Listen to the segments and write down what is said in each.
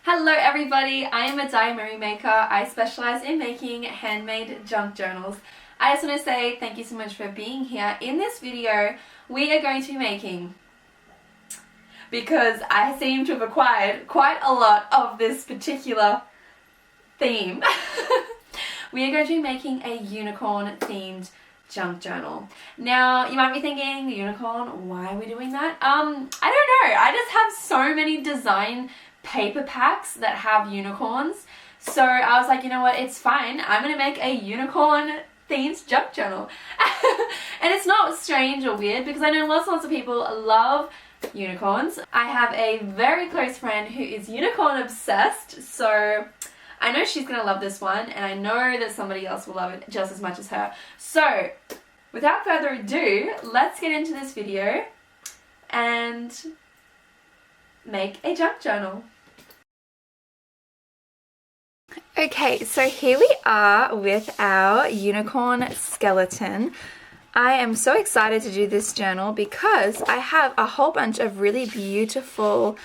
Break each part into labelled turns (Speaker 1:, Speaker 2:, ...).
Speaker 1: Hello everybody, I am a diary maker. I specialize in making handmade junk journals. I just want to say thank you so much for being here. In this video, we are going to be making, because I seem to have acquired quite a lot of this particular theme, we are going to be making a unicorn themed junk journal. Now, you might be thinking, unicorn, why are we doing that? I don't know. I just have so many design paper packs that have unicorns, so I was like, you know what, it's fine, I'm gonna make a unicorn themed junk journal. And it's not strange or weird because I know lots and lots of people love unicorns. I have a very close friend who is unicorn obsessed, so I know she's gonna love this one, and I know that somebody else will love it just as much as her. So without further ado, let's get into this video and make a junk journal. Okay, so here we are with our unicorn skeleton. I am so excited to do this journal because I have a whole bunch of really beautiful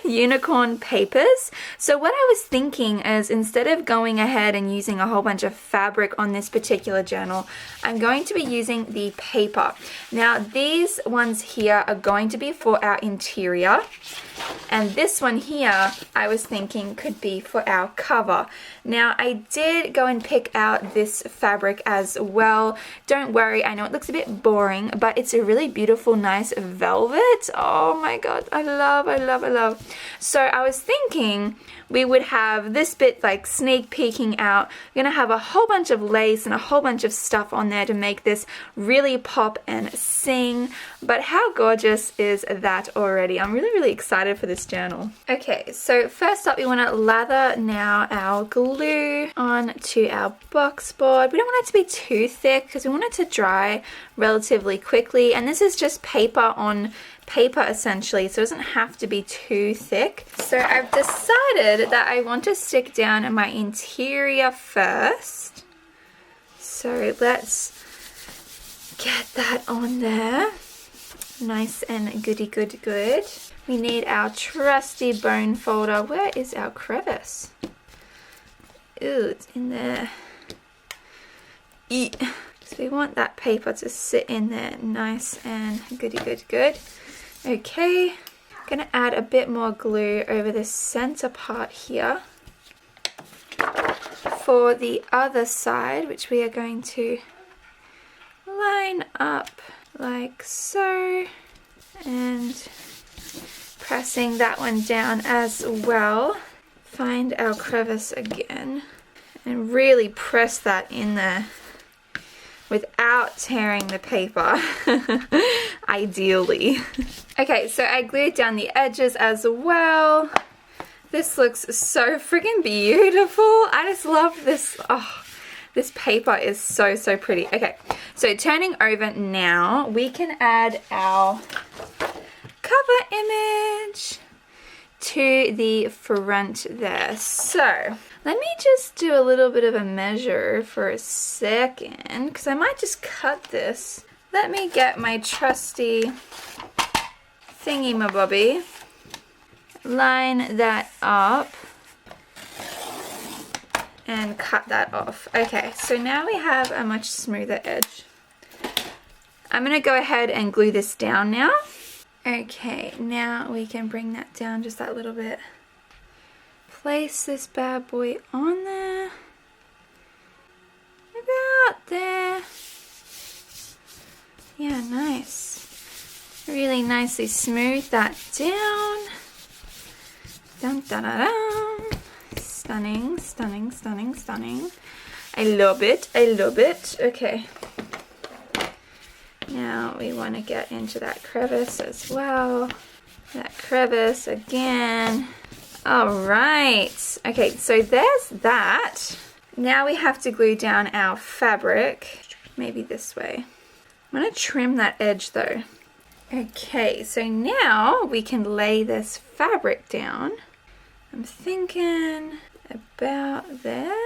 Speaker 1: unicorn papers. So what I was thinking is, instead of going ahead and using a whole bunch of fabric on this particular journal, I'm going to be using the paper. Now these ones here are going to be for our interior, and this one here I was thinking could be for our cover. Now I did go and pick out this fabric as well. Don't worry, I know it looks a bit boring, but it's a really beautiful, nice velvet. Oh my god, I love. So I was thinking we would have this bit like sneak peeking out. We're gonna have a whole bunch of lace and a whole bunch of stuff on there to make this really pop and sing. But how gorgeous is that already? I'm really excited for this journal. Okay, so first up we want to lather now our glue onto our box board. We don't want it to be too thick because we want it to dry relatively quickly, and this is just paper on paper essentially, so it doesn't have to be too thick. So I've decided that I want to stick down my interior first. So let's get that on there. Nice and goody good. We need our trusty bone folder. Where is our crevice? Ooh, it's in there. Eat. So we want that paper to sit in there nice and goody good. Okay, I'm going to add a bit more glue over the center part here. For the other side, which we are going to line up like so, and pressing that one down as well. Find our crevice again and really press that in there without tearing the paper, ideally. Okay, so I glued down the edges as well. This looks so freaking beautiful. I just love this. Oh, this paper is so pretty. Okay, so turning over now, we can add our cover image to the front there. So let me just do a little bit of a measure for a second, because I might just cut this. Let me get my trusty thingy-mabobby, line that up, and cut that off. Okay, so now we have a much smoother edge. I'm going to go ahead and glue this down now. Okay, now we can bring that down just that little bit. Place this bad boy on there. About there. Yeah, nice. Really nicely smooth that down. Dun dun dun dun. Stunning. I love it. Okay. Now we want to get into that crevice as well. That crevice again. Alright. Okay, so there's that. Now we have to glue down our fabric. Maybe this way. I'm going to trim that edge though. Okay, so now we can lay this fabric down. I'm thinking about there.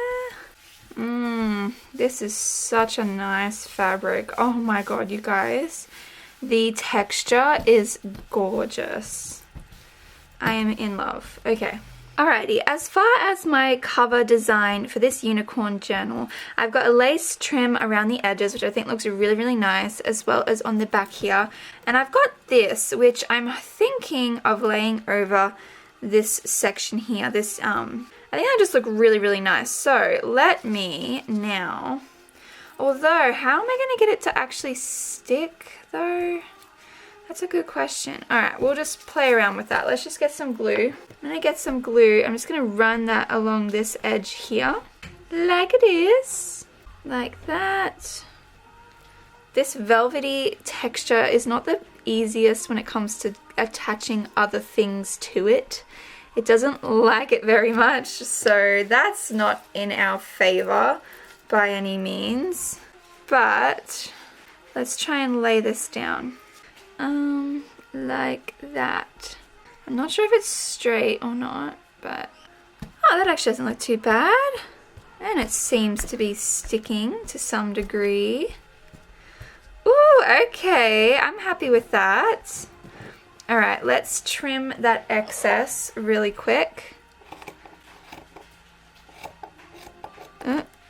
Speaker 1: This is such a nice fabric. Oh my god, you guys. The texture is gorgeous. I am in love. Okay. Alrighty, as far as my cover design for this unicorn journal, I've got a lace trim around the edges, which I think looks really, really nice, as well as on the back here. And I've got this, which I'm thinking of laying over this section here. This, I think that just look really, really nice. So let me now, although, how am I going to get it to actually stick though? That's a good question. Alright, we'll just play around with that. Let's just get some glue. I'm going to get some glue. I'm just going to run that along this edge here. Like it is. Like that. This velvety texture is not the easiest when it comes to attaching other things to it. It doesn't like it very much, so that's not in our favor by any means. But let's try and lay this down. Like that. I'm not sure if it's straight or not, but oh, that actually doesn't look too bad. And it seems to be sticking to some degree. Ooh, okay, I'm happy with that. Alright, let's trim that excess really quick.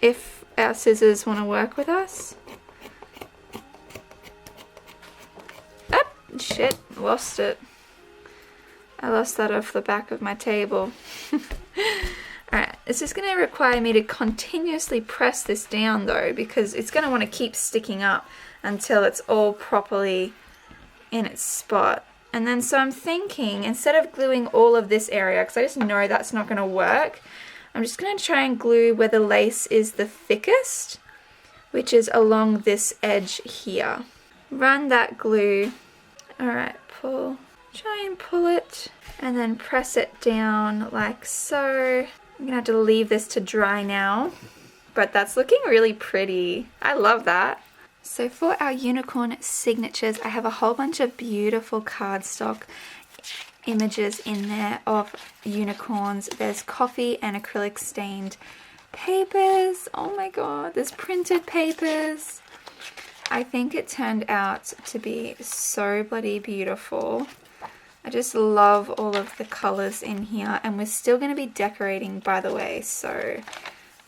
Speaker 1: If our scissors want to work with us. Shit, lost it. I lost that off the back of my table. Alright, it's just going to require me to continuously press this down though, because it's going to want to keep sticking up until it's all properly in its spot. And then so I'm thinking, instead of gluing all of this area, because I just know that's not going to work, I'm just going to try and glue where the lace is the thickest, which is along this edge here. Run that glue. Alright, pull. Try and pull it and then press it down like so. I'm going to have to leave this to dry now, but that's looking really pretty. I love that. So for our unicorn signatures, I have a whole bunch of beautiful cardstock images in there of unicorns. There's coffee and acrylic stained papers. Oh my god, there's printed papers. I think it turned out to be so bloody beautiful. I just love all of the colors in here, and we're still going to be decorating, by the way, so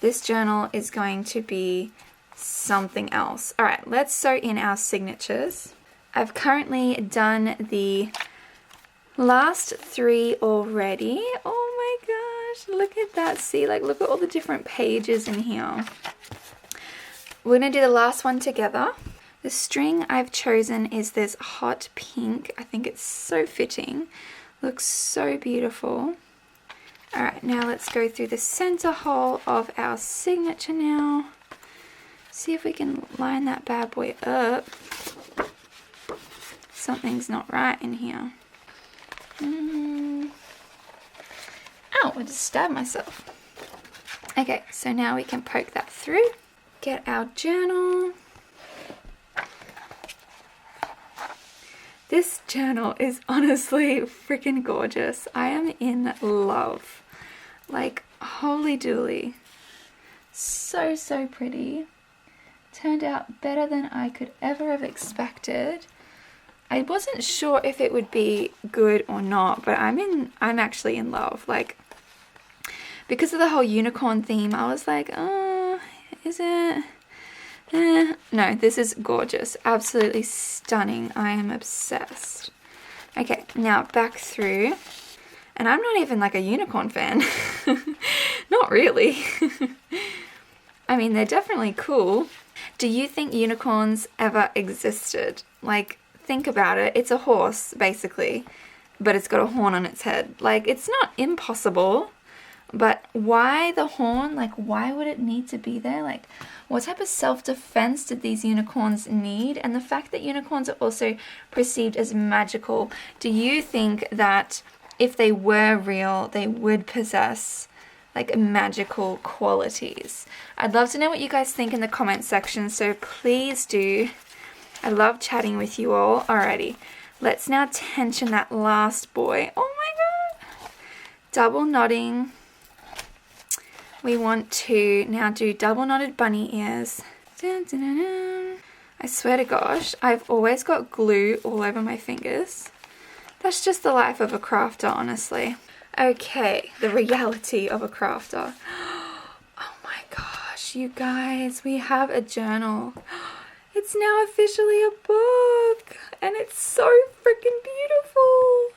Speaker 1: this journal is going to be something else. Alright, let's sew in our signatures. I've currently done the last 3 already. Oh my gosh, look at that. See, like, look at all the different pages in here. We're going to do the last one together. The string I've chosen is this hot pink. I think it's so fitting. Looks so beautiful. Alright, now let's go through the center hole of our signature now. See if we can line that bad boy up. Something's not right in here. Ow, I just stabbed myself. Okay, so now we can poke that through. Get our journal. This journal is honestly freaking gorgeous. I am in love. Like, holy dooly. So, so pretty. Turned out better than I could ever have expected. I wasn't sure if it would be good or not, but I'm actually in love. Like, because of the whole unicorn theme, I was like, oh, is it? No, this is gorgeous. Absolutely stunning. I am obsessed. Okay, now back through. And I'm not even like a unicorn fan. Not really. I mean, they're definitely cool. Do you think unicorns ever existed? Like, think about it. It's a horse, basically, but it's got a horn on its head. Like, it's not impossible, but why the horn? Like, why would it need to be there? Like, what type of self-defense did these unicorns need? And the fact that unicorns are also perceived as magical, do you think that if they were real, they would possess like magical qualities? I'd love to know what you guys think in the comment section, so please do. I love chatting with you all. Alrighty, let's now tension that last boy. Oh my god! Double knotting. We want to now do double knotted bunny ears. Dun, dun, dun, dun. I swear to gosh, I've always got glue all over my fingers. That's just the life of a crafter, honestly. Okay, the reality of a crafter. Oh my gosh, you guys, we have a journal. It's now officially a book, and it's so freaking beautiful.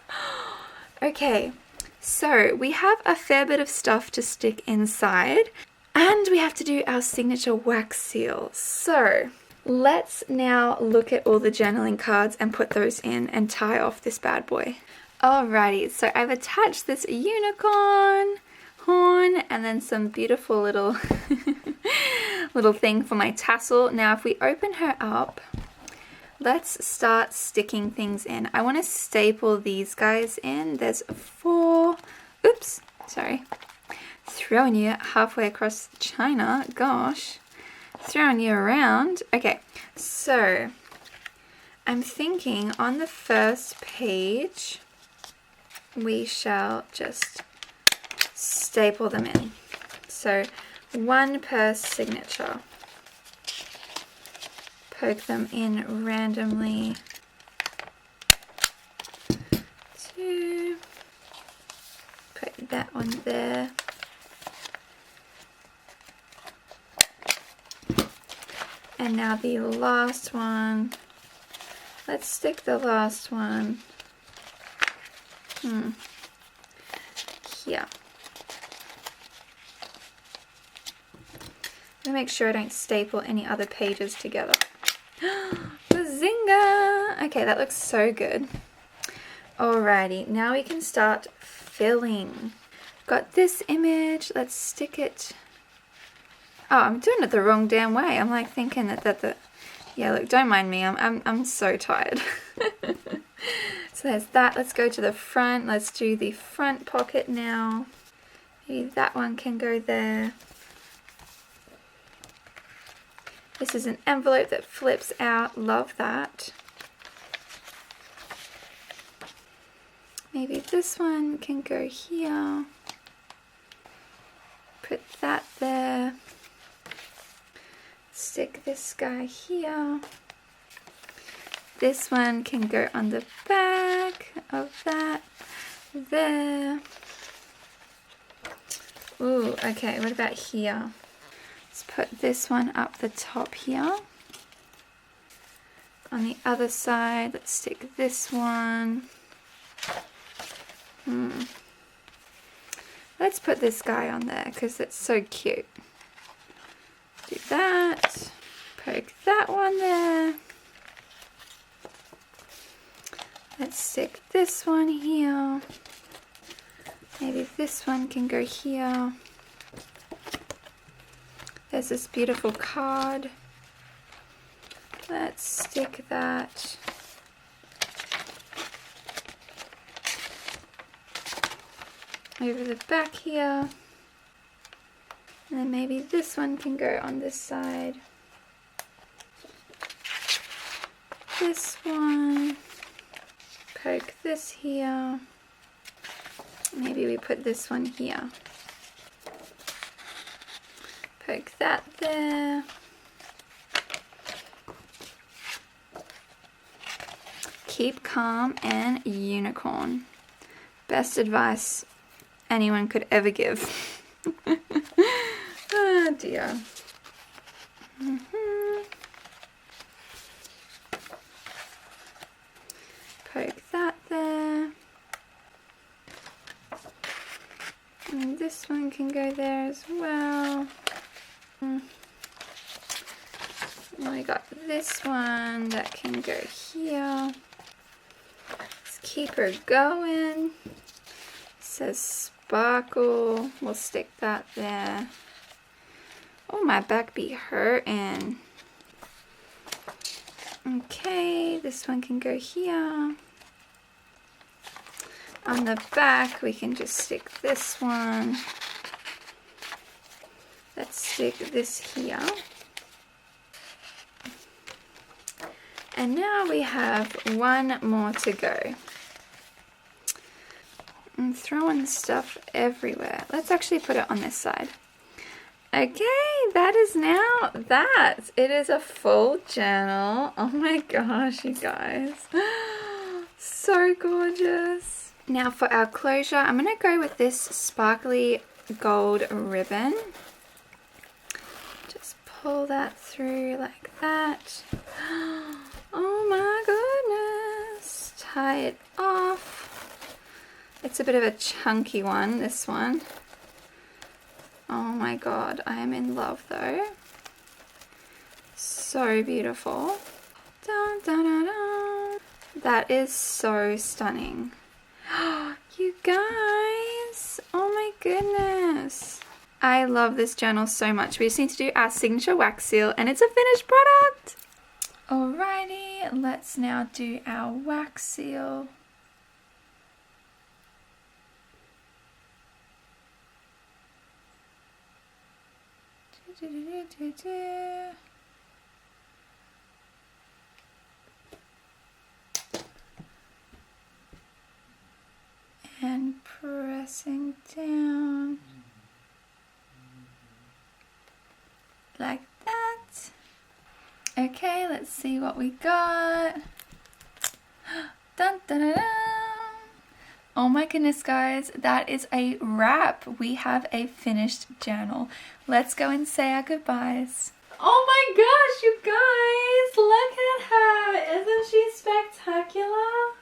Speaker 1: Okay, so we have a fair bit of stuff to stick inside, and we have to do our signature wax seal. So let's now look at all the journaling cards and put those in and tie off this bad boy. Alrighty, so I've attached this unicorn horn and then some beautiful little little thing for my tassel. Now if we open her up, let's start sticking things in. I want to staple these guys in. There's 4, oops, sorry, throwing you halfway across China, gosh, throwing you around. Okay, so I'm thinking on the first page we shall just staple them in. So 1 per signature. Poke them in randomly. 2. Put that one there. And now the last one. Let's stick the last one here. Let me make sure I don't staple any other pages together. Bazinga! Okay, that looks so good. Alrighty, now we can start filling. Got this image, let's stick it. Oh, I'm doing it the wrong damn way. I'm like thinking that yeah, look, don't mind me. I'm so tired. So there's that. Let's go to the front. Let's do the front pocket now. Maybe that one can go there. This is an envelope that flips out. Love that. Maybe this one can go here. Put that there. Stick this guy here. This one can go on the back of that there. Ooh, okay, what about here? Let's put this one up the top here. On the other side, let's stick this one. Let's put this guy on there because it's so cute. Do that. Poke that one there. Let's stick this one here. Maybe this one can go here. There's this beautiful card. Let's stick that. Over the back here. And then maybe this one can go on this side. This one. Poke this here. Maybe we put this one here. Poke that there. Keep calm and unicorn. Best advice anyone could ever give. Oh dear. Poke that there. And this one can go there as well. And we got this one that can go here. Let's keep her going. It says sparkle. We'll stick that there. Oh, my back be hurting. Okay, this one can go here. On the back, we can just stick this one. Let's stick this here. And now we have one more to go. I'm throwing stuff everywhere. Let's actually put it on this side. Okay, that is now that. It is a full journal. Oh my gosh, you guys. So gorgeous. Now for our closure, I'm going to go with this sparkly gold ribbon. Just pull that through like that. Oh my goodness. Tie it off. It's a bit of a chunky one, this one. Oh my god, I am in love though. So beautiful. Dun, dun, dun, dun. That is so stunning. You guys, oh my goodness. I love this journal so much. We just need to do our signature wax seal and it's a finished product. Alrighty, let's now do our wax seal. And pressing down like that. Okay, let's see what we got. Dun, dun, dun, dun. Oh my goodness, guys, that is a wrap. We have a finished journal. Let's go and say our goodbyes. Oh my gosh, you guys, look at her. Isn't she spectacular?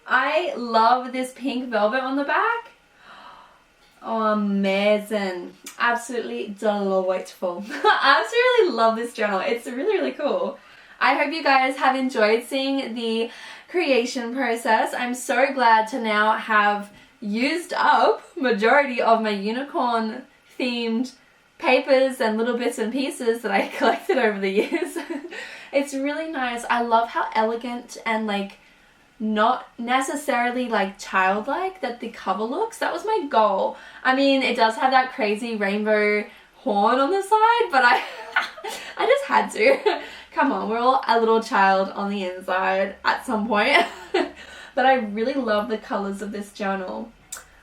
Speaker 1: I love this pink velvet on the back. Oh, amazing. Absolutely delightful. I absolutely love this journal. It's really, really cool. I hope you guys have enjoyed seeing the creation process. I'm so glad to now have used up majority of my unicorn themed papers and little bits and pieces that I collected over the years. It's really nice. I love how elegant and like not necessarily like childlike that the cover looks. That was my goal. I mean, it does have that crazy rainbow horn on the side, but I just had to. Come on, we're all a little child on the inside at some point. But I really love the colors of this journal.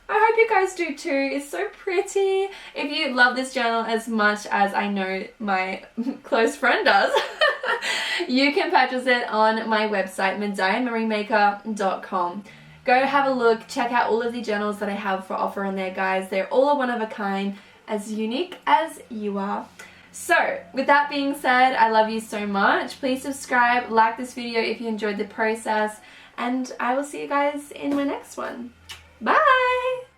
Speaker 1: I hope you guys do too. It's so pretty. If you love this journal as much as I know my close friend does, you can purchase it on my website, maddirehavea.com. Go have a look, check out all of the journals that I have for offer on there, guys. They're all one of a kind, as unique as you are. So, with that being said, I love you so much. Please subscribe, like this video if you enjoyed the process, and I will see you guys in my next one. Bye!